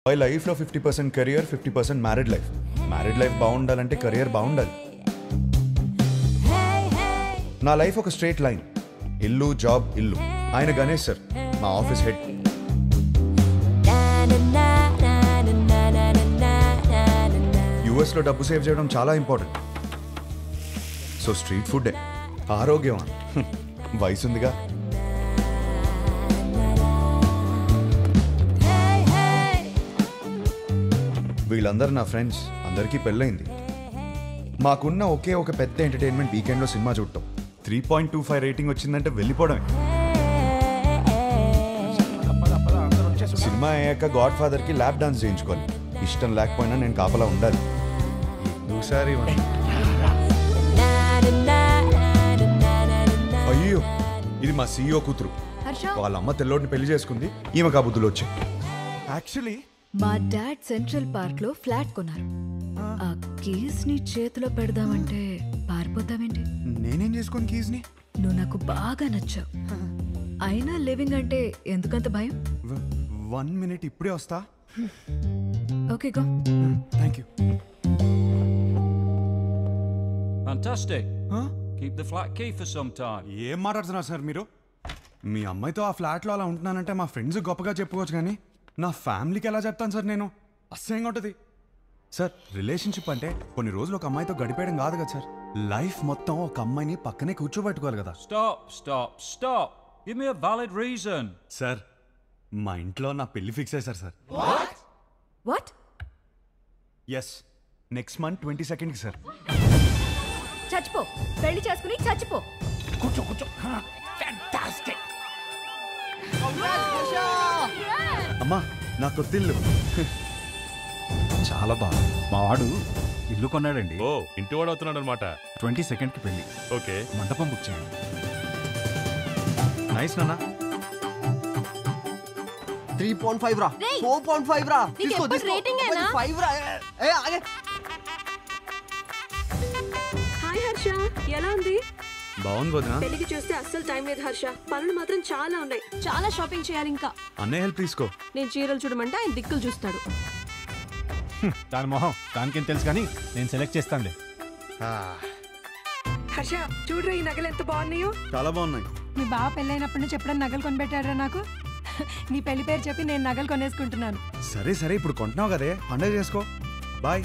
My లైఫ్లో 50% career 50% married life. Married life బాగుండాలంటే career బాగుండాలి. నా లైఫ్ ఒక స్ట్రేట్ లైన్. ఇల్లు జాబ్ ఇల్లు. ఆయన గణేష్ సార్ మా ఆఫీస్ హెడ్. యుఎస్లో డబ్బు సేవ్ చేయడం చాలా ఇంపార్టెంట్. సో స్ట్రీట్ ఫుడ్డే ఆరోగ్యం. వయసుందిగా. వీళ్ళందరూ నా ఫ్రెండ్స్. అందరికీ పెళ్ళైంది. మాకున్న ఒకే ఒక పెద్ద ఎంటర్టైన్మెంట్ వీకెండ్లో సినిమా చూడటం. 3.25 రేటింగ్ వచ్చిందంటే వెళ్ళిపోవడమే. సినిమా అయ్యాక గాడ్ ఫాదర్కి ల్యాప్ డాన్స్ చేయించుకోవాలి. ఇష్టం లేకపోయినా నేను కాపలా ఉండాలి. ఒకసారి అయ్యో ఇది మా సీఈఓ కూతురు. వాళ్ళ అమ్మ తెల్లోడిని పెళ్లి చేసుకుంది. ఈమె కాబుద్దులు వచ్చాయి. యాక్చువల్లీ మా డాడ్ సెంట్రల్ పార్క్ లో ఫ్లాట్ కొన్నారు. ఆ కీస్ ని చేతిలో పెడదామంటే పారిపోతావేంటి? నేనేం చేసుకోను కీస్ ని. నువ్వు నాకు బాగా నచ్చావు. అయినా లివింగ్ అంటే ఎందుకంత భయం? 1 minute ఇప్పుడే వస్తా. Okay go. Thank you. Fantastic. Keep the flat key for some time. ఏం మాట్లాడుతున్నారు సార్ మీరు? మీ అమ్మాయితో ఆ ఫ్లాట్లో అలా ఉంటున్నానంటే మా ఫ్రెండ్స్ గొప్పగా చెప్పుకోవచ్చు, కానీ నా ఫ్యామిలీకి ఎలా చెప్తాను సార్ నేను? అసహ్యంగా ఉంటుంది సార్. రిలేషన్షిప్ అంటే కొన్ని రోజులు ఒక అమ్మాయితో గడిపేయడం కాదు కదా సార్. లైఫ్ మొత్తం ఒక అమ్మాయిని పక్కనే కూర్చోబెట్టుకోవాలి కదా. Stop. Give me a valid reason. Sir మా ఇంట్లో నా పెళ్లి ఫిక్స్ అయ్యారు sir. What? Yes, next month 22nd sir. చచ్చిపో. పెళ్లి చేసుకుని చచ్చిపో. కూర్చో. ఫ్యాంటాస్టిక్. అమ్మా నా కొత్తిల్లు. చాలా బాగా. మా వాడు ఇల్లు కొన్నాడండి. ఓ ఇంటి వాడు అవుతున్నాడు అనమాట. 22nd కి పెళ్లి. ఓకే, మండపం బుక్ చేయండి. నైస్ నాన్న. 3.5 రా. 4.5 రా. తీసుకో రేటింగ్ ఏనా? 5 రా. ఏ ఆగే. హాయ్ హర్ష, ఎలా ఉంది? బాగుంది వదినా. పెళ్లికి చూస్తే అస్సలు టైం లేదు హర్ష. పనులు మాత్రం చాలా ఉన్నాయి. చాలా షాపింగ్ చేయాలి ఇంకా. అన్నయ్య హెల్ప్ తీసుకో. నేను చీరలు చూడమంటే ఆయన దిక్కులు చూస్తాడు. దాని మొహం దానికేం తెలుసు కానీ నేను సెలెక్ట్ చేస్తానులే. హర్ష చూడరా, ఈ నగలు ఎంత బాగున్నాయో. చాలా బాగున్నాయి. మీ బావ పెళ్ళైనప్పటి నుంచి ఎప్పుడైనా నగలు కొనిపెట్టాడరా నాకు? నీ పెళ్లి పేరు చెప్పి నేను నగలు కొనేసుకుంటున్నాను. సరే ఇప్పుడు కొంటున్నావు కదే, పండుగ చేసుకో. బాయ్.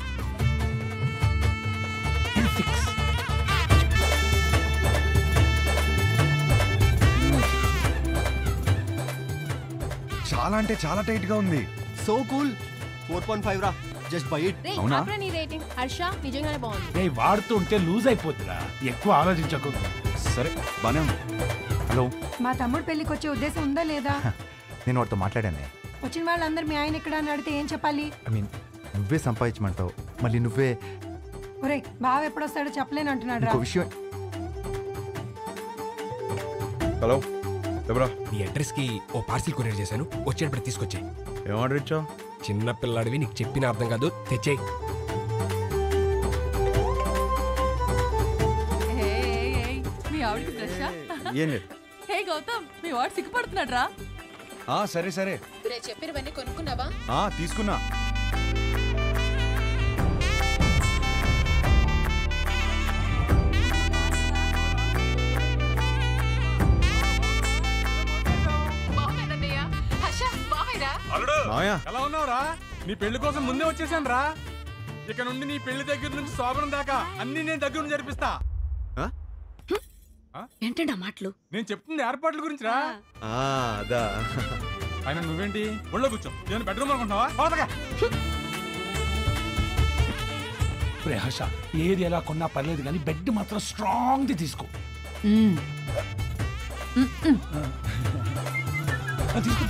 చాలా అంటే చాలా టైట్ గా ఉంది. So cool. 4.5 రా. Just by it. అవునా? నీ రేటింగ్ హర్ష నిజంగానే బాగుంది. రే వాడుతూ ఉంటే లూజ్ అయిపోతుందా, ఎక్కువ ఆలోచించకు. సరే బానే ఉంది. హలో, మా తమ్ముడు పెళ్లికి వచ్చే ఉద్దేశం ఉందా లేదా? నేను వాడితో మాట్లాడాను. వచ్చిన వాళ్ళందరూ మీ ఆయన ఎక్కడ అని అడిగితే ఏం చెప్పాలి? ఐ మీన్ నువ్వే సంపాదించమంటావు, మళ్ళీ నువ్వే. ఒరే బావ ఎప్పుడు వస్తాడో చెప్పలేను అంటున్నాడు. ఇంకో విషయం. హలో ఎవరా? నీ అడ్రస్ కి ఓ పార్సిల్ కొరియర్ చేశాను, వచ్చేటప్పుడు తీసుకొచ్చాయి. ఏం ఆర్డర్ ఇచ్చావు? చిన్న పిల్లాడివి, నీకు చెప్పిన అర్థం కాదు, తెచ్చేయి. మీ ఆవిడకి ఫ్రెషా? ఏం లేదు. హే గౌతమ్, మీ వాడు సిగ్గుపడుతున్నాడు రా. సరే చెప్పినవన్నీ కొనుక్కున్నావా? తీసుకున్నా. ఎలా ఉన్నావురా? నీ పెళ్లి కోసం ముందే వచ్చేసాను రా. ఇక నుండి నీ పెళ్లి దగ్గర నుంచి శోభనం దాకా అన్ని నేను దగ్గర నుంచి జరిపిస్తా. ఏంటండి ఆ మాటలు? నేను చెప్తుంది ఏర్పాట్ల గురించి రా. అదా. ఆయన నువ్వేంటి ఒళ్ళో కూర్చో. నేను బెడ్రూమ్ అనుకుంటున్నావా? రే హర్ష, ఏది ఎలా కొన్నా పర్లేదు కానీ బెడ్ మాత్రం స్ట్రాంగ్ ది తీసుకో.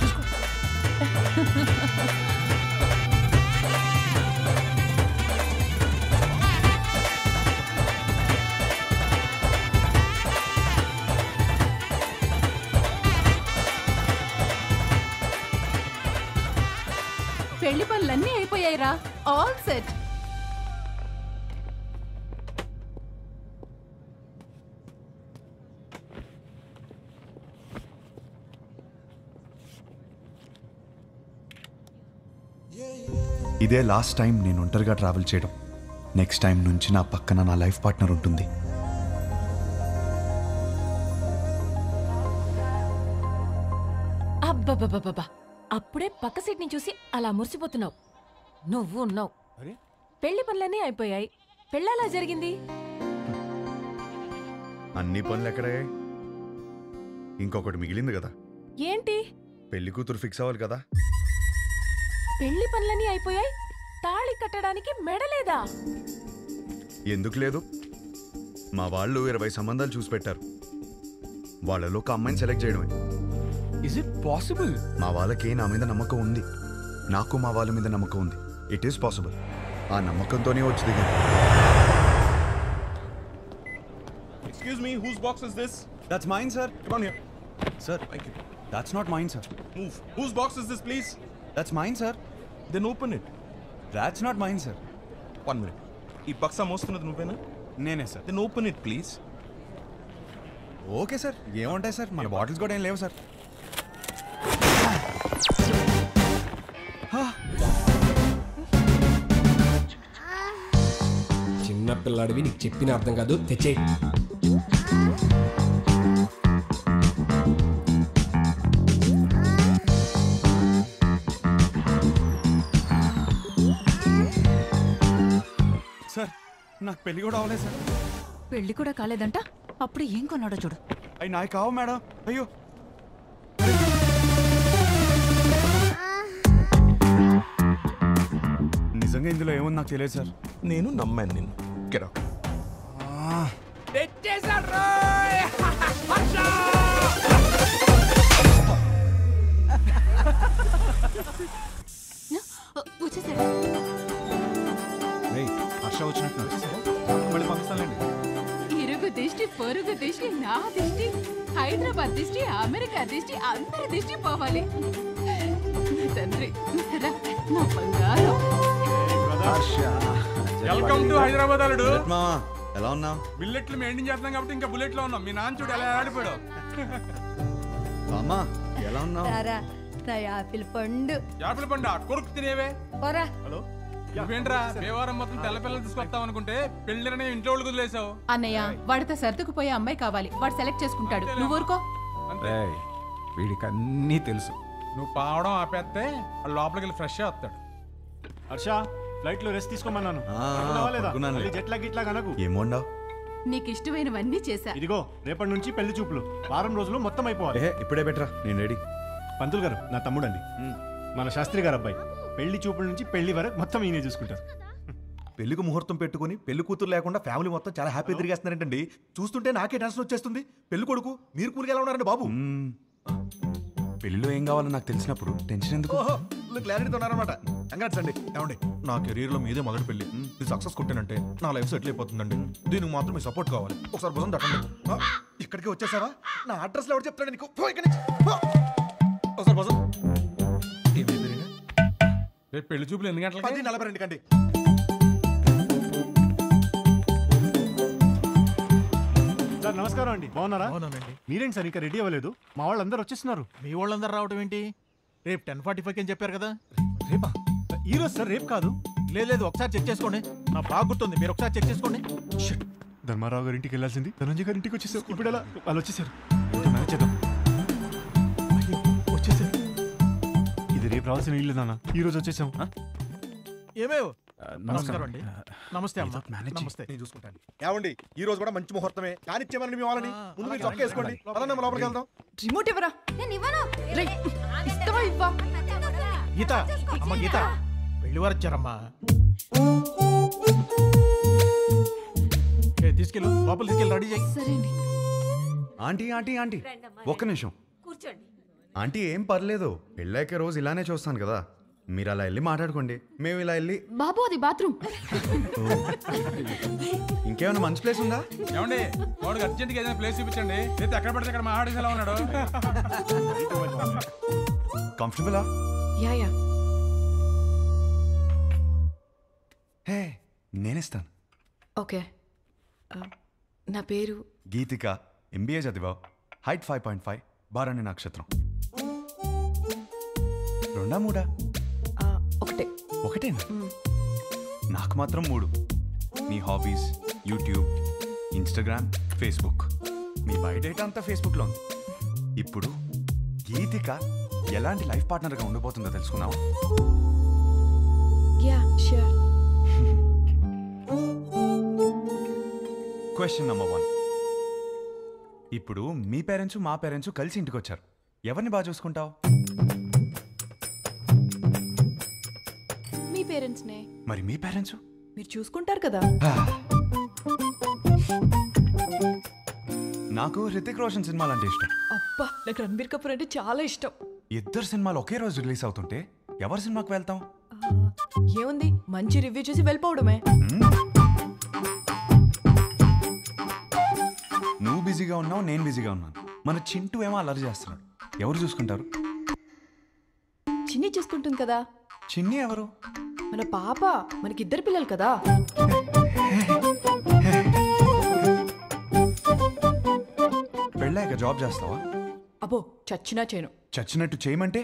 తీసుకో. పెళ్లి పనులన్నీ అయిపోయాయిరా. All set. Yeah. ఇదే లాస్ట్ టైం నేను ఒంటరిగా ట్రావెల్ చేయడం. నెక్స్ట్ టైం నుంచి నా పక్కన నా లైఫ్ పార్ట్నర్ ఉంటుంది. అబ్బబ్బబ్బబ్బా, అప్పుడే పక్క సీట్ ని చూసి అలా మురిసిపోతున్నావు. నువ్వు ఉన్నావు. పెళ్లి పనులన్నీ అయిపోయాయి. పెళ్ళలా జరిగింది. అన్ని పనులు ఎక్కడయ్యాయి? ఇంకొకటి మిగిలింది కదా. ఏంటి? పెళ్లి కూతురు ఫిక్స్ అవ్వాలి కదా. పెళ్లి పనులన్నీ అయిపోయాయి. తాళి కట్టడానికి మెడలేదా? ఎందుకు లేదు? మా వాళ్ళు 20 సంబంధాలు చూసి పెట్టారు. వాళ్ళలో ఒక అమ్మాయిని సెలెక్ట్ చేయడమే. Is it possible? మా వాళ్ళకి నా మీద నమ్మకం ఉంది. నాకు మా వాళ్ళ మీద నమ్మకం ఉంది. It is possible. ఆ నమ్మకంతోనే వచ్చి దిగాను. Excuse me, whose box is this? That's mine, sir. Come on here. Sir, thank you. That's not mine, sir. Move. Whose box is this, please? That's mine, sir. Then open it. That's not mine, sir. 1 minute. ఈ బక్సా మోస్తున్నది నువ్వేనా? నేనే sir. Then open it, please. Okay sir. ఏముంటాయి sir, మన bottles కూడా ఏం లేవు sir. చిన్న పిల్లాడివి, నీకు చెప్పిన అర్థం కాదు. తెచ్చేయి. సార్, నాకు పెళ్లి కూడా అవ్వలేదు సార్. పెళ్లి కూడా కాలేదంట. అప్పుడు ఏం కొన్నాడో చూడు. అవి నాకు కావు మేడం. అయ్యో, నిజంగా ఇందులో ఏముంది నాకు తెలియదు సార్. నేను నమ్మాను నిన్ను. Get out. హర్ష వచ్చినట్టు మళ్ళీ పంపిస్తానండి. ఇరుగు దిష్టి, పొరుగు దిష్టి, నా దిష్టి, హైదరాబాద్ దిష్టి, అమెరికా దిష్టి, అందరి దిష్టి పోవాలి. తండ్రి, నా బంగారం. వెల్కమ్ టు హైదరాబాద్ అల్లుడు. మామా, ఎలా ఉన్నావు? బిల్లెట్లు మెయింటైన్ చేస్తున్నాం కాబట్టి ఇంకా బుల్లెట్ లో ఉన్నాం. మీ నాన్న చూడు ఎలా ఆడిపోయాడు. అమ్మా, ఎలా ఉన్నావు? యాపిల్ పండు యాపిల్ పండు కొడుకు తినేవే. పోరా. హలో, నువ్వేంట్రా దేవారం మొత్తం తెల్ల పిల్లలు తీసుకొస్తావు అనుకుంటే పెళ్లిరనే ఇంట్లో వాళ్ళు వదిలేసావు. అన్నయ్య, వాడితో సర్దుకుపోయే అమ్మాయి కావాలి. వాడు సెలెక్ట్ చేసుకుంటాడు. నువ్వు ఊరుకో. వీడికి అన్నీ తెలుసు. నువ్వు పావడం ఆపేస్తే వాడు లోపలికి వెళ్ళి ఫ్రెష్ వస్తాడు. హర్ష, ఫ్లైట్ లో రెస్ట్ తీసుకోమన్నాను. జెట్లాగ్ ఇట్లాగ్ అనకు. ఏమోండావు? నీకు ఇష్టమైనవన్నీ చేశా. ఇదిగో, రేపటి నుంచి పెళ్లి చూపులు. వారం రోజులు మొత్తం అయిపోవాలి. ఇప్పుడే బెటరా, నేను రెడీ. పంతులు గారు నా తమ్ముడండి, మన శాస్త్రి గారు అబ్బాయి. పెళ్లి చూపుల నుంచి పెళ్లి వరకు మొత్తం ఈయనే చూసుకుంటారు. పెళ్లికి ముహూర్తం పెట్టుకుని పెళ్లి కూతురు లేకుండా ఫ్యామిలీ మొత్తం చాలా హ్యాపీ తిరిగేస్తున్నారంటండి. చూస్తుంటే నాకే టెన్షన్ వచ్చేస్తుంది. పెళ్లి కొడుకు మీరు కూలికి ఎలా ఉన్నారండి బాబు? పెళ్లిలో ఏం కావాలో నాకు తెలిసినప్పుడు టెన్షన్ ఎందుకు? క్లారిటీతో ఉన్నారనమాట. కంగ్రాట్స్ అండి. ఏమండి, నా కెరీర్ లో మీదే మొదటి పెళ్లి. ఇది సక్సెస్ కొట్టానంటే నా లైఫ్ సెటిల్ అయిపోతుందండి. దీనికి మాత్రం మీ సపోర్ట్ కావాలి. ఒకసారి భుజం తట్టండి. ఇక్కడికి వచ్చేసావా? నా అడ్రస్ లో ఎవరు చెప్తాడు నీకు? ఒకసారి భుజం. రేపు పెళ్లి చూపులు ఎన్ని గంటలకి? 10:42 కండి. సార్ నమస్కారం అండి, బాగున్నారా? మీరేంటి సార్ ఇంకా రెడీ అవ్వలేదు? మా వాళ్ళందరూ వచ్చేస్తున్నారు. మీ వాళ్ళందరూ రావడం ఏంటి? రేపు 10:45 అని చెప్పారు కదా. రేపా? ఈ రోజు సార్, రేపు కాదు. లేదు, ఒకసారి చెక్ చేసుకోండి. నాకు బాగా గుర్తుంది, మీరు ఒకసారి చెక్ చేసుకోండి. ధర్మారావు గారి ఇంటికి వెళ్ళాల్సింది ధనంజయ్ గారి ఇంటికి వచ్చేసారు. ఇప్పుడు ఎలా? వాళ్ళు వచ్చేసారు. మేనేజ్ చేద్దాం. అయ్యో, వచ్చేసారు. ఇది రేపు రావాల్సిన ఇల్లు నాన్న, ఈ రోజు వచ్చేసాం. ఏమేవ్? నమస్కారం అండి. నమస్తే అమ్మా. నమస్తే. నేను చూసుకుంటాను. ఏమండి, ఈ రోజు కూడా మంచి ముహూర్తమే. కానిచ్చేమని మీ వాళ్ళని ముందు మీరు చొక్కా వేసుకోండి. అలా మనం లోపలికి వెళ్దాం. రిమోట్ ఇవ్వరా. గీత, అమ్మ గీత, పెళ్లి వారు వచ్చారమ్మా. తీసుకెళ్ళు, లోపల తీసుకెళ్ళి రెడీ చేయి. సరే అండి. ఆంటీ ఆంటీ ఆంటీ, ఒక్క నిమిషం. కూర్చోండి. ఆంటీ ఏం పర్లేదు, పెళ్ళాక రోజు ఇలానే చూస్తాను కదా. మీరు అలా వెళ్ళి మాట్లాడుకోండి, మేము ఇలా వెళ్ళి. బాబు, అది బాత్రూమ్. ఇంకేమైనా మంచి ప్లేస్ ఉందా? ఏమండి, వాడికి అర్జెంట్గా ఏదైనా ప్లేస్ చూపించండి. అయితే ఎక్కడ పడితే అక్కడ మాట్లాడేసి ఎలా ఉన్నాడు. కంఫర్టబులా? యా. హే, నేనిస్తాను. ఓకే. నా పేరు గీతిక, MBA చదివావు, హైట్ 5.5, బారాణి నక్షత్రం. 2 3? ఒకటే. ఒకటేనా? నాకు మాత్రం 3. మీ హాబీస్, యూట్యూబ్, ఇన్స్టాగ్రామ్, ఫేస్బుక్. మీ బయోడేటా అంతా ఫేస్బుక్లో ఉంది. ఇప్పుడు గీతిక ఎలాంటి లైఫ్ పార్ట్నర్గా ఉండబోతుందో తెలుసుకున్నావు? Yeah sure. Question number 1. ఇప్పుడు మీ పేరెంట్స్ మా పేరెంట్స్ కలిసి ఇంటికి వచ్చారు. ఎవరిని బాగా చూసుకుంటావు? మీ పేరెంట్స్నే. మరి మీ పేరెంట్స్? మీరు చూసుకుంటారు కదా. నాకు హృతిక్ రోషన్ సినిమాలు అంటే ఇష్టం. అబ్బా, నాకు రణబీర్ కపూర్ అంటే చాలా ఇష్టం. ఇద్దరు సినిమాలు ఒకే రోజు రిలీజ్ అవుతుంటే ఎవరి సినిమాకి వెళ్తాం? ఏముంది, మంచి రివ్యూ చూసి వెళ్ళిపోవడమే. నువ్వు బిజీగా ఉన్నావు, నేను బిజీగా ఉన్నాను. మన చింటూ ఏమో అల్లరి చేస్తున్నాడు. ఎవరు చూసుకుంటారు? చిన్ని చూసుకుంటుంది కదా. చిన్ని ఎవరు? మన పాప. మనకిద్దరు పిల్లలు కదా. పెళ్ళాక జాబ్ చేస్తావా? అబ్బో, చచ్చినా చేయను. చచ్చినట్టు చేయమంటే?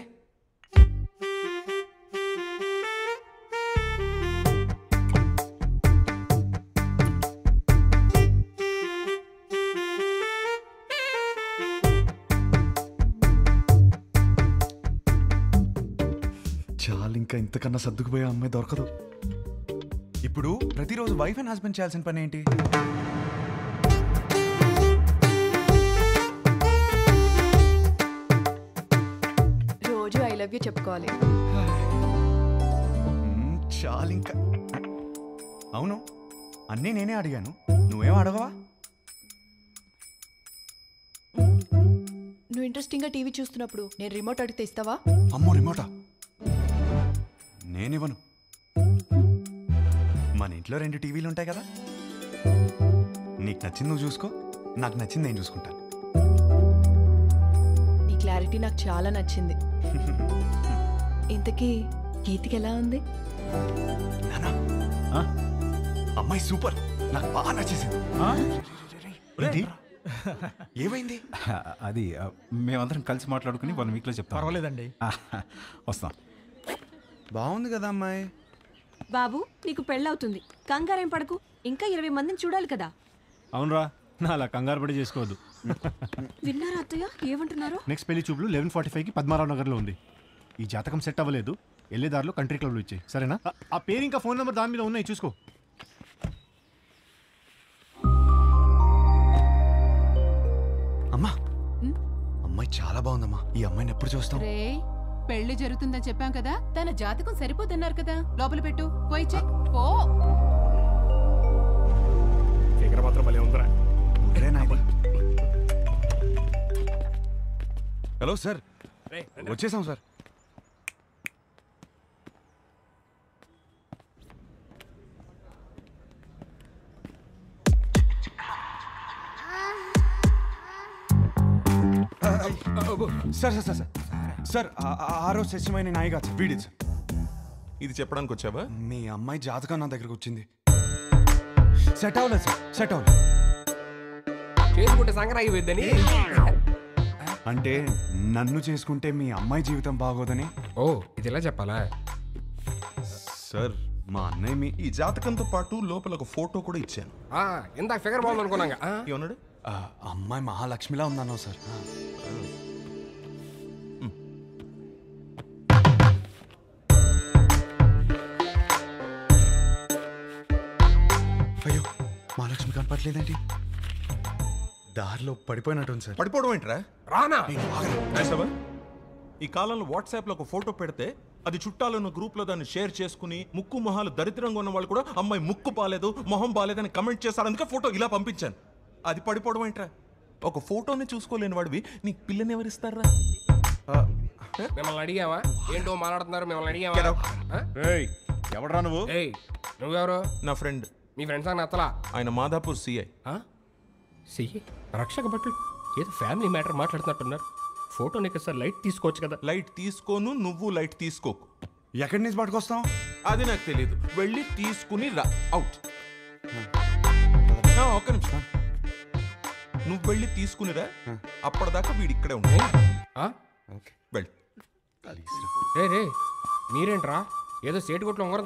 చాలు, ఇంకా ఇంతకన్నా సర్దుకుపోయే అమ్మాయి దొరకదు. ఇప్పుడు ప్రతిరోజు వైఫ్ అండ్ హస్బెండ్ చేయాల్సిన పని ఏంటి? రోజు ఐ లవ్ యూ చెప్పుకోవాలి. చాలు ఇంకా. అవును, అన్నీ నేనే అడిగాను, నువ్వేం అడగవా? నువ్వు ఇంట్రెస్టింగ్గా టీవీ చూస్తున్నప్పుడు నేను రిమోట్ అడిగితే ఇస్తావా? అమ్మో, రిమోటా? నేనివ్వను. మన ఇంట్లో 2 టీవీలు ఉంటాయి కదా. నీకు నచ్చింది నువ్వు చూసుకో, నాకు నచ్చింది నేను చూసుకుంటాను. నీ క్లారిటీ నాకు చాలా నచ్చింది. ఇంతకీ గీతికి ఎలా ఉంది? అమ్మాయి సూపర్, నాకు బాగా నచ్చేసింది. ఏమైంది? అది మేమందరం కలిసి మాట్లాడుకుని 1 వీక్లో చెప్తాం. పర్వాలేదండి. వస్తాం. బాగుంది కదా అమ్మాయి. బాబు, నీకు పెళ్ళవుతుంది, కంగారేం పడకు. ఇంకా 20 మందిని చూడాలి కదా. అవునరా, నా అలా కంగారు పడి చేసుకోవద్దు. విన్నారా అత్తయ్య ఏమంటున్నారు? నెక్స్ట్ పెళ్లి చూపులు 11:45కి పద్మారావు నగర్లో ఉంది. ఈ జాతకం సెట్ అవ్వలేదు, వెళ్ళేదారిలో కంట్రీ క్లబ్లో ఇచ్చాయి, సరేనా? ఆ పేరు ఇంకా ఫోన్ నెంబర్ దాని మీద ఉన్నాయి, చూసుకో. అమ్మా, అమ్మాయి చాలా బాగుందమ్మా. ఈ అమ్మాయిని ఎప్పుడు చూస్తాం? రే, పెళ్లి జరుగుతుందని చెప్పాం కదా, తన జాతకం సరిపోతున్నారు కదా. లోపల పెట్టు, పోయి చెక్. పో. ఫిగర్ మాత్రం భలే ఉందిరా. హలో సార్, వచ్చేసాం sir. Sir sir sir sir, ఆ రోజు సత్యమైన నాయిగా సార్, వీడి సార్. ఇది చెప్పడానికి వచ్చావా? మీ అమ్మాయి జాతకం నా దగ్గరకు వచ్చింది. సెట్ అవ్వలేదు సార్, సెట్ అవ్వలేదు. చేసుకుంటే సంక్రాంతి అయిపోద్దని. అంటే నన్ను చేసుకుంటే మీ అమ్మాయి జీవితం బాగోదని. ఓ, ఇది ఎలా చెప్పాలా సార్? మా అన్నయ్య ఈ జాతకంతో పాటు లోపల ఒక ఫోటో కూడా ఇచ్చాను. ఇందాక ఫిగర్ బాగుంది అనుకున్నాగా. ఏమన్నాడు? అమ్మాయి మహాలక్ష్మిలా ఉందన్నావు సార్. అయ్యో, మహాలక్ష్మి కనపట్లేదేంటి? దారిలో పడిపోయినట్టుంది సార్. పడిపోవడం ఏంట్రా? రానా ఈ కాలంలో వాట్సాప్ లో ఒక ఫోటో పెడితే అది చుట్టాలను గ్రూప్ లో దాన్ని షేర్ చేసుకుని ముక్కు మొహాలు దరిద్రంగా ఉన్న వాళ్ళు కూడా అమ్మాయి ముక్కు బాలేదు, మొహం బాలేదని కమెంట్ చేశారు. అందుకే ఫోటో ఇలా పంపించాను. అది పడిపోవడం ఏంట్రా? ఒక ఫోటోని చూసుకోలేని వాడివి నీకు పిల్లని ఎవరిస్తారా? మిమ్మల్ని అడిగావా? ఏంటో మాట్లాడుతున్నారు, మిమ్మల్ని అడిగావా? ఎవడరా నువ్వు? నువ్వెవరు? నా ఫ్రెండ్. మీ ఫ్రెండ్స్ అని నచ్చలా? ఆయన మాదాపూర్ సిఐ. సిఐ రక్షక భటులు ఏదో ఫ్యామిలీ మ్యాటర్ మాట్లాడుతున్నట్టున్నారు. ఫోటో నీకు సార్ లైట్ తీసుకోవచ్చు కదా. లైట్ తీసుకోను, నువ్వు లైట్ తీసుకోకు. ఎక్కడి నుంచి పట్టుకొస్తాం అది నాకు తెలియదు. వెళ్ళి తీసుకుని రా. అవుట్. ఒక్క నిమిషం, నువ్వు వెళ్ళి తీసుకునిరా. అప్పటిదాకా వీడి ఇక్కడే ఉంటాయి. వెళ్ళి. రే మీరేంట్రా ఏదో సేటు కొట్లో ఉంగరం